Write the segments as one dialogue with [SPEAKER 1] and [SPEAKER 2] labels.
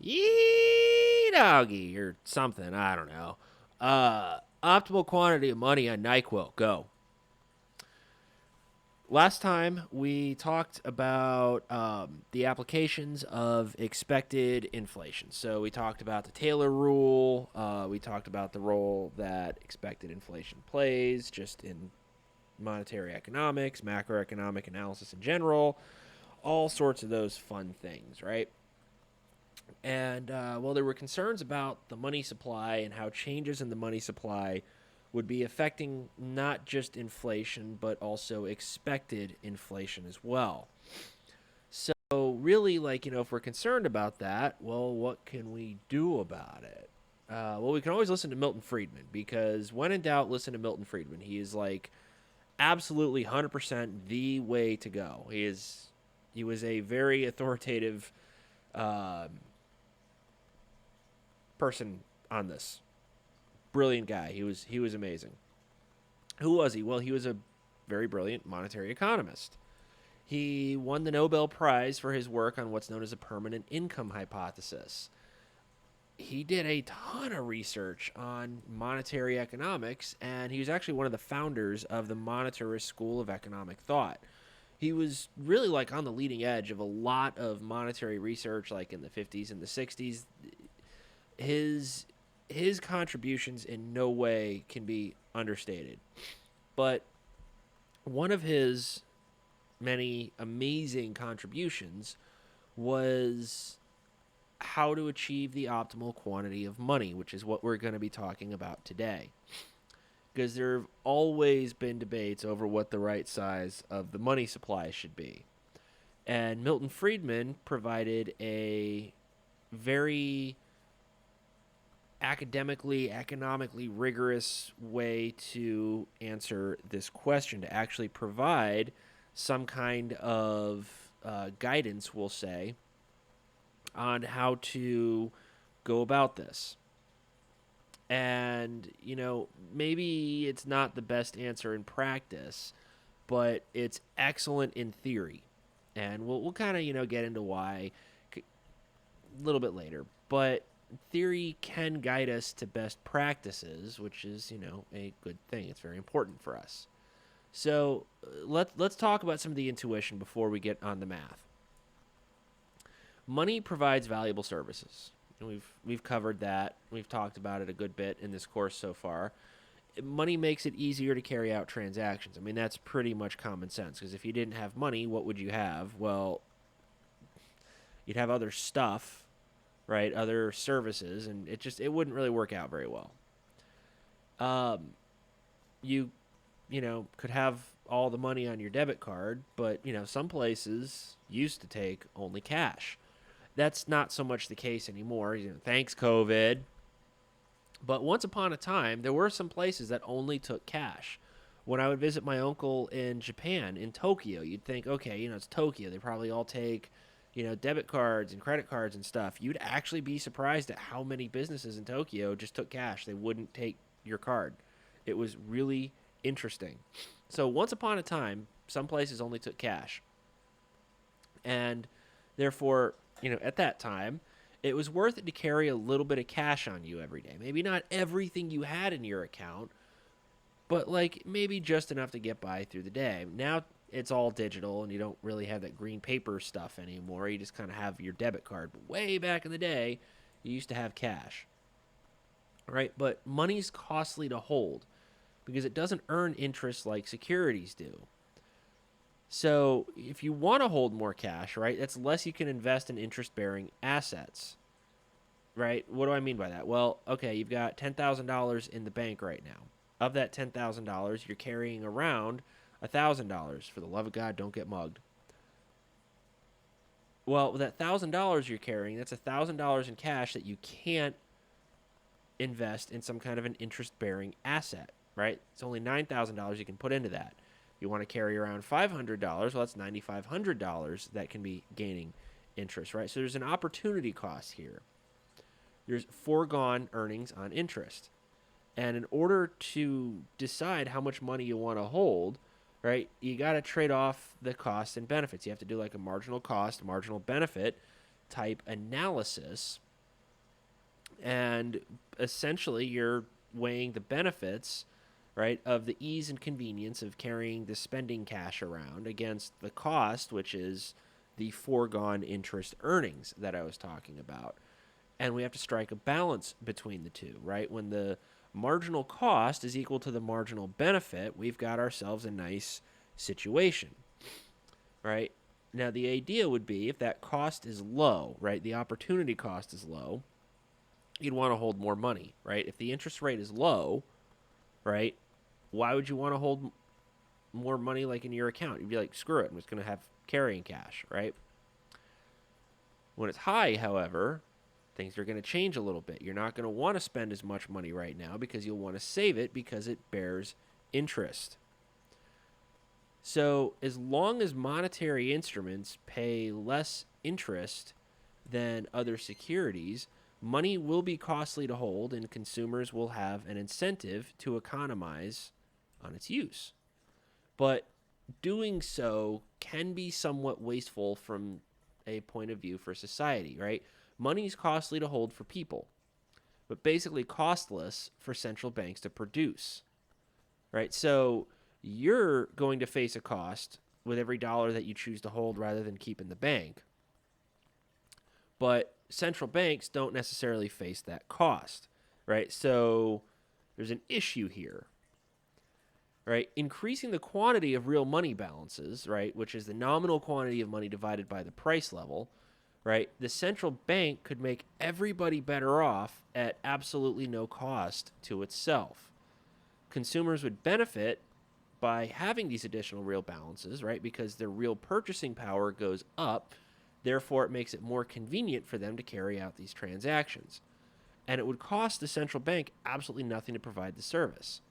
[SPEAKER 1] Yee doggy or something. I don't know. Optimal quantity of money on NyQuil. Go. Last time we talked about the applications of expected inflation. So we talked about the Taylor rule. We talked about the role that expected inflation plays just in monetary economics, macroeconomic analysis in general, all sorts of those fun things, right? And well, there were concerns about the money supply and how changes in the money supply would be affecting not just inflation, but also expected inflation as well. So, really, like, if we're concerned about that, well, what can we do about it? Well, we can always listen to Milton Friedman because when in doubt, listen to Milton Friedman. He is like absolutely 100% the way to go. He was a very authoritative uh, person on this. Brilliant guy. He was amazing. Who was he? Well, he was a very brilliant monetary economist. He won the Nobel Prize for his work on what's known as a permanent income hypothesis. He did a ton of research on monetary economics, and he was actually one of the founders of the monetarist school of economic thought. He was really like on the leading edge of a lot of monetary research, like in the 50s and the 60s. His his contributions in no way can be understated. But one of his many amazing contributions was how to achieve the optimal quantity of money, which is what we're going to be talking about today. Because there have always been debates over what the right size of the money supply should be. And Milton Friedman provided a very academically, economically rigorous way to answer this question, to actually provide some kind of guidance, we'll say, on how to go about this. And, maybe it's not the best answer in practice, but it's excellent in theory. And we'll kind of, get into why a little bit later. But theory can guide us to best practices, which is, a good thing. It's very important for us. So let's talk about some of the intuition before we get on the math. Money provides valuable services. And we've covered that. We've talked about it a good bit in this course so far. Money makes it easier to carry out transactions. I mean, that's pretty much common sense, because if you didn't have money, what would you have? Well, you'd have other stuff, right? Other services, and it wouldn't really work out very well. You could have all the money on your debit card, but some places used to take only cash. That's not so much the case anymore. Thanks COVID. But once upon a time, there were some places that only took cash. When I would visit my uncle in Japan, in Tokyo, you'd think, okay, it's Tokyo. They probably all take, debit cards and credit cards and stuff. You'd actually be surprised at how many businesses in Tokyo just took cash. They wouldn't take your card. It was really interesting. So once upon a time, some places only took cash. And therefore, at that time, it was worth it to carry a little bit of cash on you every day. Maybe not everything you had in your account, but like maybe just enough to get by through the day. Now it's all digital and you don't really have that green paper stuff anymore. You just kind of have your debit card. But way back in the day, you used to have cash. Right? But money's costly to hold because it doesn't earn interest like securities do. So if you want to hold more cash, right, that's less you can invest in interest-bearing assets, right? What do I mean by that? Well, okay, you've got $10,000 in the bank right now. Of that $10,000, you're carrying around $1,000. For the love of God, don't get mugged. Well, with that $1,000 you're carrying, that's $1,000 in cash that you can't invest in some kind of an interest-bearing asset, right? It's only $9,000 you can put into that. You want to carry around $500, well, that's $9,500 that can be gaining interest, right? So there's an opportunity cost here. There's foregone earnings on interest. And in order to decide how much money you want to hold, right, you got to trade off the costs and benefits. You have to do like a marginal cost, marginal benefit type analysis And essentially, you're weighing the benefits, right, of the ease and convenience of carrying the spending cash around against the cost, which is the foregone interest earnings that I was talking about. And we have to strike a balance between the two, right? When the marginal cost is equal to the marginal benefit, we've got ourselves a nice situation, right? Now, the idea would be if that cost is low, right, the opportunity cost is low, you'd want to hold more money, right? If the interest rate is low, right, why would you want to hold more money like in your account? You'd be like, screw it, I'm just going to have carrying cash, right? When it's high, however, things are going to change a little bit. You're not going to want to spend as much money right now because you'll want to save it because it bears interest. So as long as monetary instruments pay less interest than other securities, money will be costly to hold and consumers will have an incentive to economize on its use. But doing so can be somewhat wasteful from a point of view for society, right? Money is costly to hold for people, but basically costless for central banks to produce, right? So you're going to face a cost with every dollar that you choose to hold rather than keep in the bank. But central banks don't necessarily face that cost, right? So there's an issue here, right? Increasing the quantity of real money balances, right, which is the nominal quantity of money divided by the price level, right? The central bank could make everybody better off at absolutely no cost to itself. Consumers would benefit by having these additional real balances, right, because their real purchasing power goes up. Therefore, it makes it more convenient for them to carry out these transactions. And it would cost the central bank absolutely nothing to provide the service.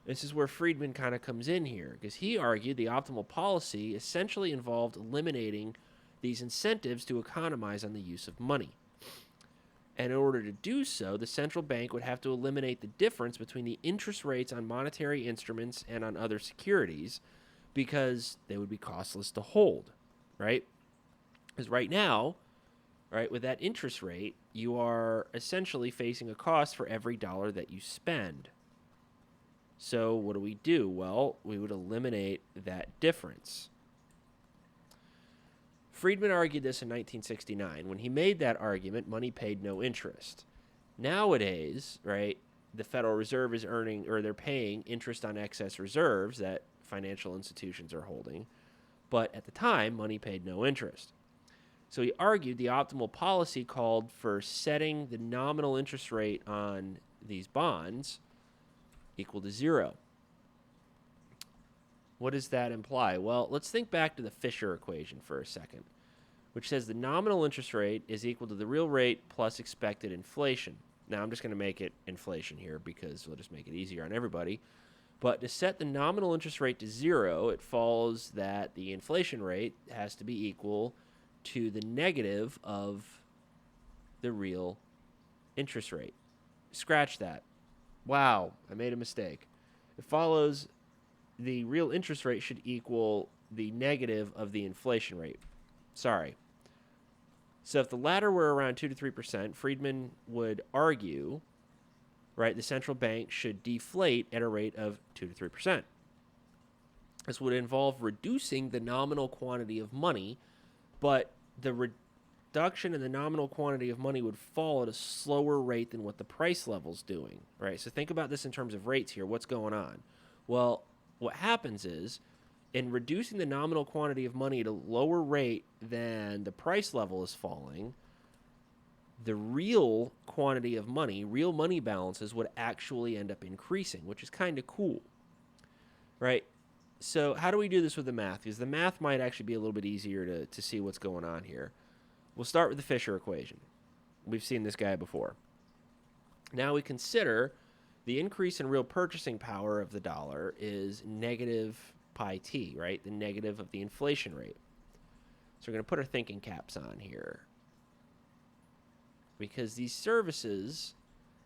[SPEAKER 1] This is where Friedman kind of comes in here, because he argued the optimal policy essentially involved eliminating these incentives to economize on the use of money. And in order to do so, the central bank would have to eliminate the difference between the interest rates on monetary instruments and on other securities because they would be costless to hold, right? Because right now, right, with that interest rate, you are essentially facing a cost for every dollar that you spend. So what do? Well, we would eliminate that difference. Friedman argued this in 1969. When he made that argument, money paid no interest. Nowadays, right, the Federal Reserve is earning, or they're paying interest on excess reserves that financial institutions are holding. But at the time, money paid no interest. So he argued the optimal policy called for setting the nominal interest rate on these bonds equal to zero. What does that imply? Well, let's think back to the Fischer equation for a second, which says the nominal interest rate is equal to the real rate plus expected inflation. Now, I'm just going to make it inflation here because we'll just make it easier on everybody. But to set the nominal interest rate to zero, it follows that the inflation rate has to be equal to the negative of the real interest rate. Scratch that. Wow, I made a mistake. It follows the real interest rate should equal the negative of the inflation rate. Sorry. So if the latter were around 2 to 3%, Friedman would argue, right, the central bank should deflate at a rate of 2 to 3%. This would involve reducing the nominal quantity of money, but the reduction in the nominal quantity of money would fall at a slower rate than what the price level's doing, right? So think about this in terms of rates here. What's going on? Well, what happens is, in reducing the nominal quantity of money at a lower rate than the price level is falling, the real quantity of money, real money balances, would actually end up increasing, which is kind of cool, right? So how do we do this with the math? Because the math might actually be a little bit easier to see what's going on here. We'll start with the Fischer equation. We've seen this guy before. Now we consider the increase in real purchasing power of the dollar is negative pi t, right? The negative of the inflation rate. So we're going to put our thinking caps on here. Because these services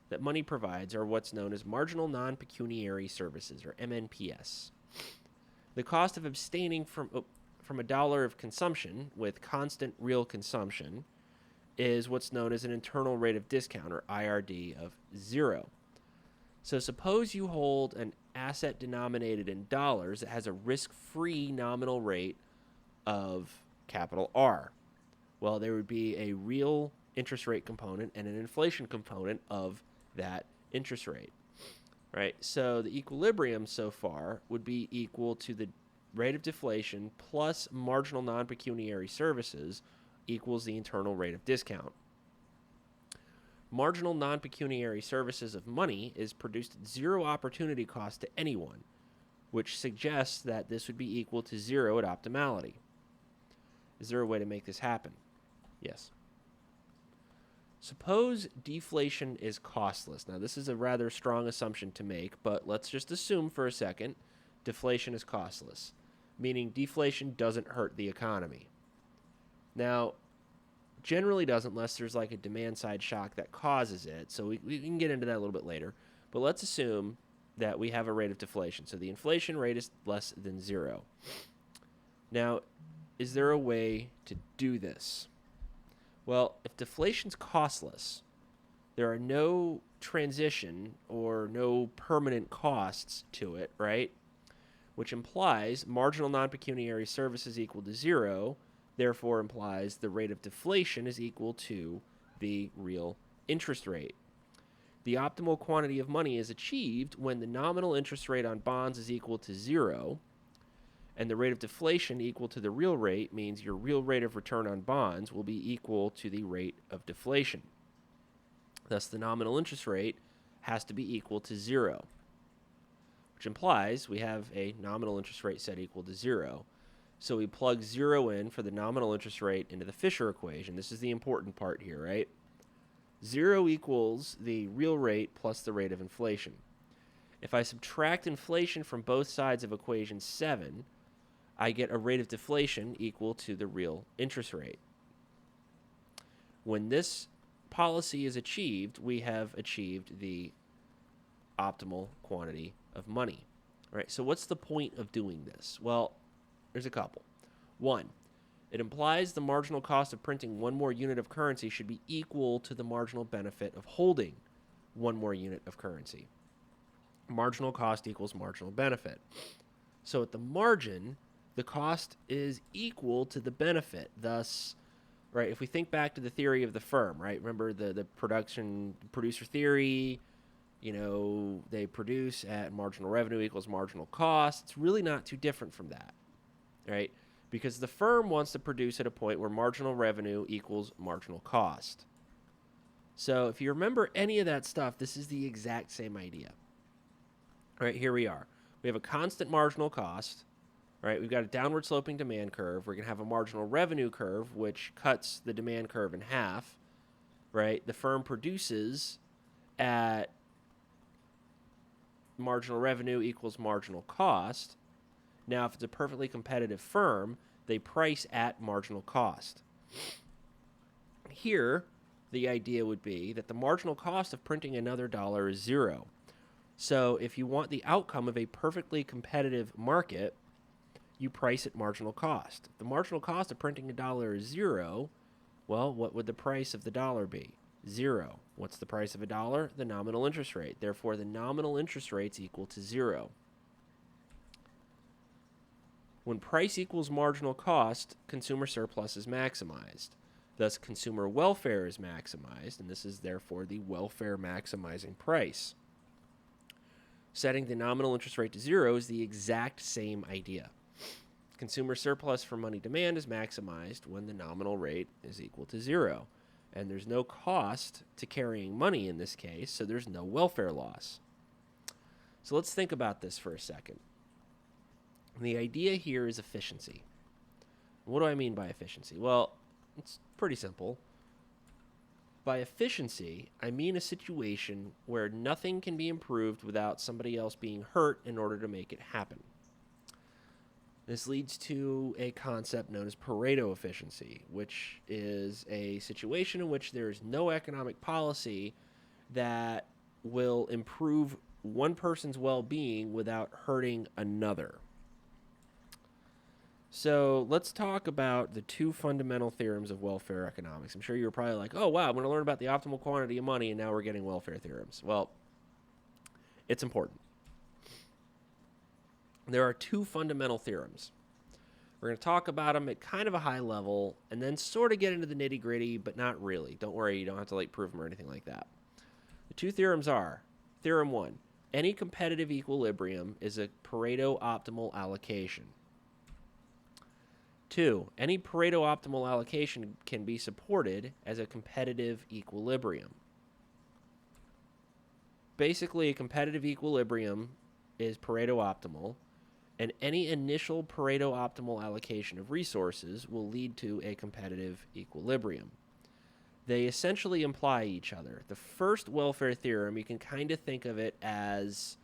[SPEAKER 1] that money provides are what's known as marginal non-pecuniary services, or MNPS. The cost of abstaining from $1 of consumption with constant real consumption is what's known as an internal rate of discount, or IRD, of 0. So suppose you hold an asset denominated in dollars that has a risk-free nominal rate of capital R. Well, there would be a real interest rate component and an inflation component of that interest rate, right? So the equilibrium so far would be equal to the rate of deflation plus marginal non-pecuniary services equals the internal rate of discount. Marginal non-pecuniary services of money is produced at zero opportunity cost to anyone, which suggests that this would be equal to 0 at optimality. Is there a way to make this happen? Yes. Suppose deflation is costless. Now, this is a rather strong assumption to make, but let's just assume for a second deflation is costless, meaning deflation doesn't hurt the economy. Now, generally doesn't unless there's like a demand side shock that causes it. So we can get into that a little bit later. But let's assume that we have a rate of deflation. So the inflation rate is less than 0. Now, is there a way to do this? Well, if deflation's costless, there are no transition or no permanent costs to it, right? Which implies marginal non-pecuniary services equal to 0, therefore implies the rate of deflation is equal to the real interest rate. The optimal quantity of money is achieved when the nominal interest rate on bonds is equal to 0, and the rate of deflation equal to the real rate means your real rate of return on bonds will be equal to the rate of deflation. Thus, the nominal interest rate has to be equal to 0, which implies we have a nominal interest rate set equal to 0. So we plug 0 in for the nominal interest rate into the Fischer equation. This is the important part here, right? 0 equals the real rate plus the rate of inflation. If I subtract inflation from both sides of equation 7, I get a rate of deflation equal to the real interest rate. When this policy is achieved, we have achieved the optimal quantity of money. All right, so what's the point of doing this? Well, there's a couple. 1, it implies the marginal cost of printing one more unit of currency should be equal to the marginal benefit of holding one more unit of currency. Marginal cost equals marginal benefit. So at the margin, the cost is equal to the benefit. Thus, right, if we think back to the theory of the firm, right, remember the producer theory, they produce at marginal revenue equals marginal cost. It's really not too different from that, right? Because the firm wants to produce at a point where marginal revenue equals marginal cost. So if you remember any of that stuff, this is the exact same idea. All right, here we are. We have a constant marginal cost, right? We've got a downward sloping demand curve. We're going to have a marginal revenue curve, which cuts the demand curve in half, right? The firm produces at marginal revenue equals marginal cost. Now, if it's a perfectly competitive firm, they price at marginal cost. Here, the idea would be that the marginal cost of printing another dollar is 0. So if you want the outcome of a perfectly competitive market, you price at marginal cost. If the marginal cost of printing a dollar is 0, well, what would the price of the dollar be? 0. What's the price of a dollar? The nominal interest rate. Therefore, the nominal interest rate's equal to 0. When price equals marginal cost, consumer surplus is maximized. Thus, consumer welfare is maximized, and this is therefore the welfare maximizing price. Setting the nominal interest rate to 0 is the exact same idea. Consumer surplus for money demand is maximized when the nominal rate is equal to 0. And there's no cost to carrying money in this case, so there's no welfare loss. So let's think about this for a second. The idea here is efficiency. What do I mean by efficiency? Well, it's pretty simple. By efficiency, I mean a situation where nothing can be improved without somebody else being hurt in order to make it happen. This leads to a concept known as Pareto Efficiency, which is a situation in which there is no economic policy that will improve one person's well-being without hurting another. So let's talk about the two fundamental theorems of welfare economics. I'm sure you're probably like, oh, wow, I'm going to learn about the optimal quantity of money, and now we're getting welfare theorems. Well, it's important. There are two fundamental theorems. We're going to talk about them at kind of a high level and then sort of get into the nitty gritty, but not really. Don't worry, you don't have to like prove them or anything like that. The two theorems are Theorem 1, any competitive equilibrium is a Pareto optimal allocation. 2, any Pareto optimal allocation can be supported as a competitive equilibrium. Basically, a competitive equilibrium is Pareto optimal, and any initial Pareto optimal allocation of resources will lead to a competitive equilibrium. They essentially imply each other. The first welfare theorem, you can kind of think of it as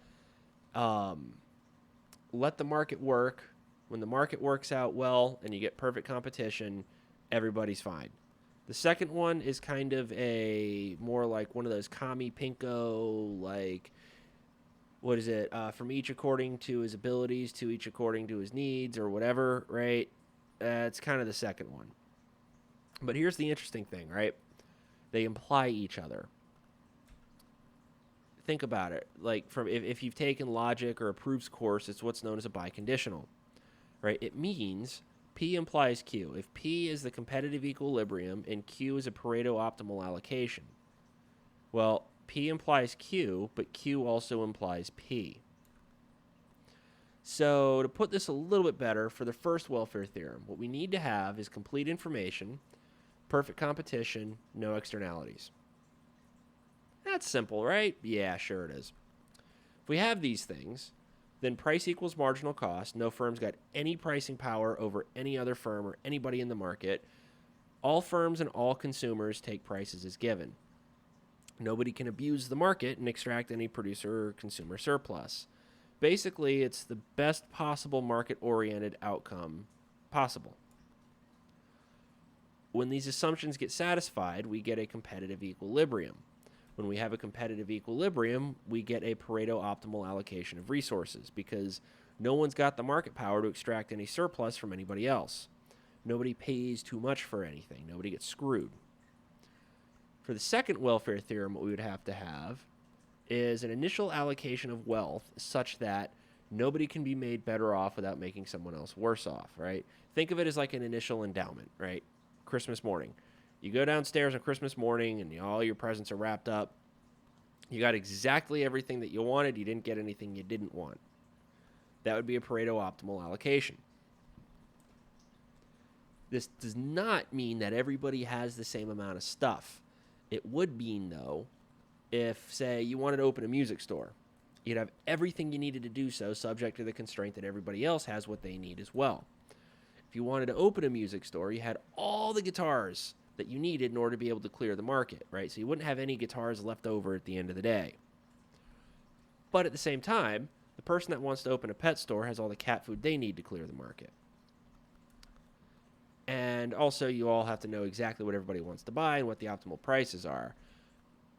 [SPEAKER 1] let the market work. When the market works out well and you get perfect competition, everybody's fine. The second one is kind of a more like one of those commie pinko, like, what is it? From each according to his abilities to each according to his needs or whatever, right? It's kind of the second one. But here's the interesting thing, right? They imply each other. Think about it. Like, from if you've taken logic or a proofs course, it's what's known as a biconditional, right? It means P implies Q. If P is the competitive equilibrium and Q is a Pareto optimal allocation, well, P implies Q, but Q also implies P. So to put this a little bit better, for the first welfare theorem, what we need to have is complete information, perfect competition, no externalities. That's simple, right? Yeah, sure it is. If we have these things, then price equals marginal cost. No firm's got any pricing power over any other firm or anybody in the market. All firms and all consumers take prices as given. Nobody can abuse the market and extract any producer or consumer surplus. Basically, it's the best possible market-oriented outcome possible. When these assumptions get satisfied, we get a competitive equilibrium. When we have a competitive equilibrium, we get a Pareto optimal allocation of resources because no one's got the market power to extract any surplus from anybody else. Nobody pays too much for anything. Nobody gets screwed. For the second welfare theorem, what we would have to have is an initial allocation of wealth such that nobody can be made better off without making someone else worse off, right? Think of it as like an initial endowment, right? Christmas morning. You go downstairs on Christmas morning and all your presents are wrapped up. You got exactly everything that you wanted. You didn't get anything you didn't want. That would be a Pareto optimal allocation. This does not mean that everybody has the same amount of stuff. It would mean, though, if, say, you wanted to open a music store, you'd have everything you needed to do so, subject to the constraint that everybody else has what they need as well. If you wanted to open a music store, you had all the guitars that you needed in order to be able to clear the market, right? So you wouldn't have any guitars left over at the end of the day. But at the same time, the person that wants to open a pet store has all the cat food they need to clear the market. And also, you all have to know exactly what everybody wants to buy and what the optimal prices are.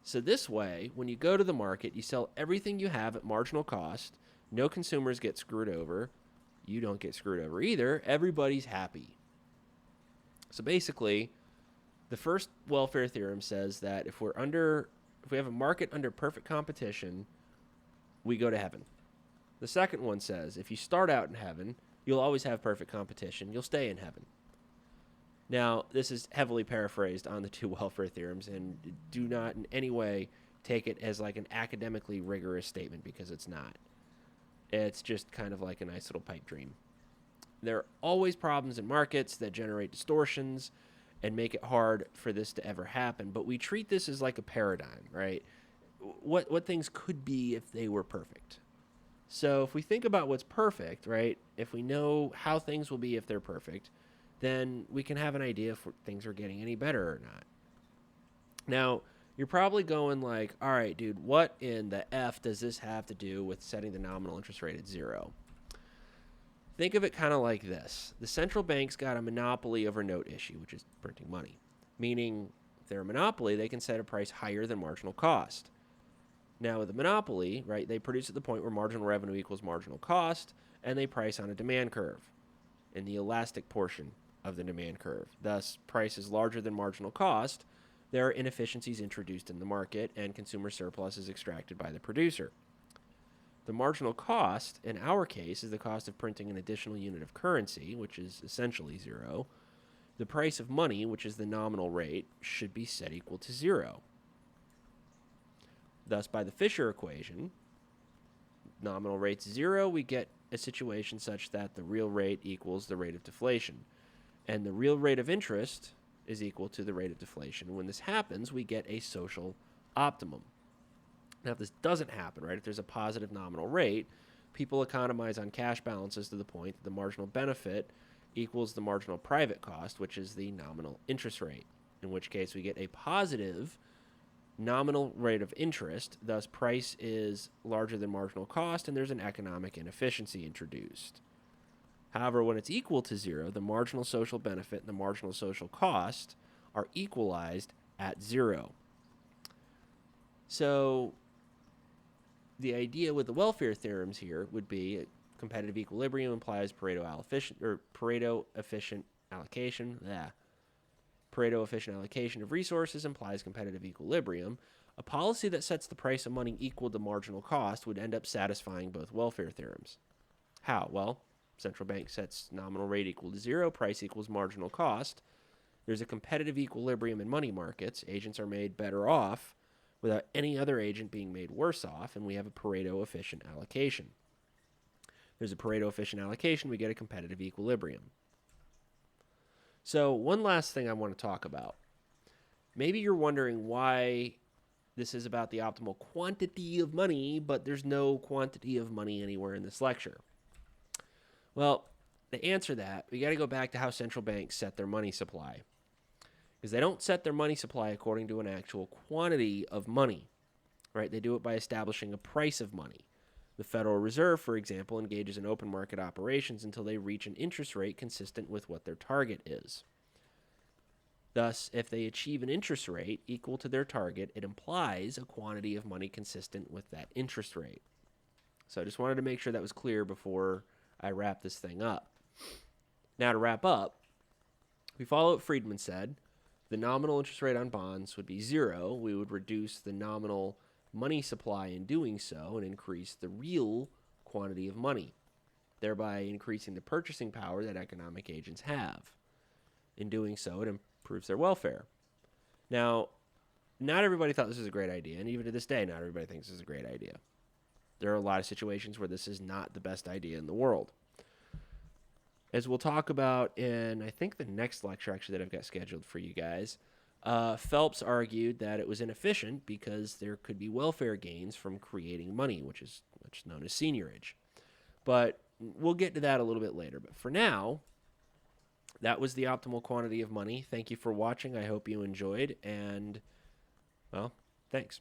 [SPEAKER 1] So this way, when you go to the market, you sell everything you have at marginal cost. No consumers get screwed over. You don't get screwed over either. Everybody's happy. So basically, the first welfare theorem says that if we have a market under perfect competition, we go to heaven. The second one says if you start out in heaven, you'll always have perfect competition. You'll stay in heaven. Now, this is heavily paraphrased on the two welfare theorems, and do not in any way take it as like an academically rigorous statement, because it's not. It's just kind of like a nice little pipe dream. There are always problems in markets that generate distortions and make it hard for this to ever happen, but we treat this as like a paradigm, right? What things could be if they were perfect. So if we think about what's perfect, right, if we know how things will be if they're perfect, then we can have an idea if things are getting any better or not. Now, you're probably going like, all right, dude, what in the F does this have to do with setting the nominal interest rate at 0? Think of it kind of like this. The central bank's got a monopoly over note issue, which is printing money. Meaning, if they're a monopoly, they can set a price higher than marginal cost. Now, with a monopoly, right, they produce at the point where marginal revenue equals marginal cost, and they price on a demand curve. in the elastic portion of the demand curve. Thus, price is larger than marginal cost. There are inefficiencies introduced in the market, and consumer surplus is extracted by the producer. The marginal cost, in our case, is the cost of printing an additional unit of currency, which is essentially zero. The price of money, which is the nominal rate, should be set equal to zero. Thus, by the Fischer equation, nominal rate's zero, we get a situation such that the real rate equals the rate of deflation, and the real rate of interest is equal to the rate of deflation. When this happens, we get a social optimum. Now, if this doesn't happen, right, if there's a positive nominal rate, people economize on cash balances to the point that the marginal benefit equals the marginal private cost, which is the nominal interest rate, in which case we get a positive nominal rate of interest. Thus, price is larger than marginal cost, and there's an economic inefficiency introduced. However, when it's equal to zero, the marginal social benefit and the marginal social cost are equalized at zero. So the idea with the welfare theorems here would be competitive equilibrium implies Pareto efficient allocation. Pareto efficient allocation of resources implies competitive equilibrium. A policy that sets the price of money equal to marginal cost would end up satisfying both welfare theorems. How? Well, central bank sets nominal rate equal to zero, price equals marginal cost. There's a competitive equilibrium in money markets. Agents are made better off without any other agent being made worse off, and we have a Pareto efficient allocation. There's a Pareto efficient allocation, we get a competitive equilibrium. So one last thing I want to talk about. Maybe you're wondering why this is about the optimal quantity of money, but there's no quantity of money anywhere in this lecture. Well, to answer that, we got to go back to how central banks set their money supply. Because they don't set their money supply according to an actual quantity of money, right? They do it by establishing a price of money. The Federal Reserve, for example, engages in open market operations until they reach an interest rate consistent with what their target is. Thus, if they achieve an interest rate equal to their target, it implies a quantity of money consistent with that interest rate. So I just wanted to make sure that was clear before I wrap this thing up. Now, to wrap up, we follow what Friedman said. The nominal interest rate on bonds would be zero. We would reduce the nominal money supply in doing so and increase the real quantity of money, thereby increasing the purchasing power that economic agents have. In doing so, it improves their welfare. Now, not everybody thought this was a great idea, and even to this day, not everybody thinks this is a great idea. There are a lot of situations where this is not the best idea in the world. As we'll talk about in, I think, the next lecture actually that I've got scheduled for you guys, Phelps argued that it was inefficient because there could be welfare gains from creating money, which is known as seigniorage. But we'll get to that a little bit later. But for now, that was the optimal quantity of money. Thank you for watching. I hope you enjoyed. And, well, thanks.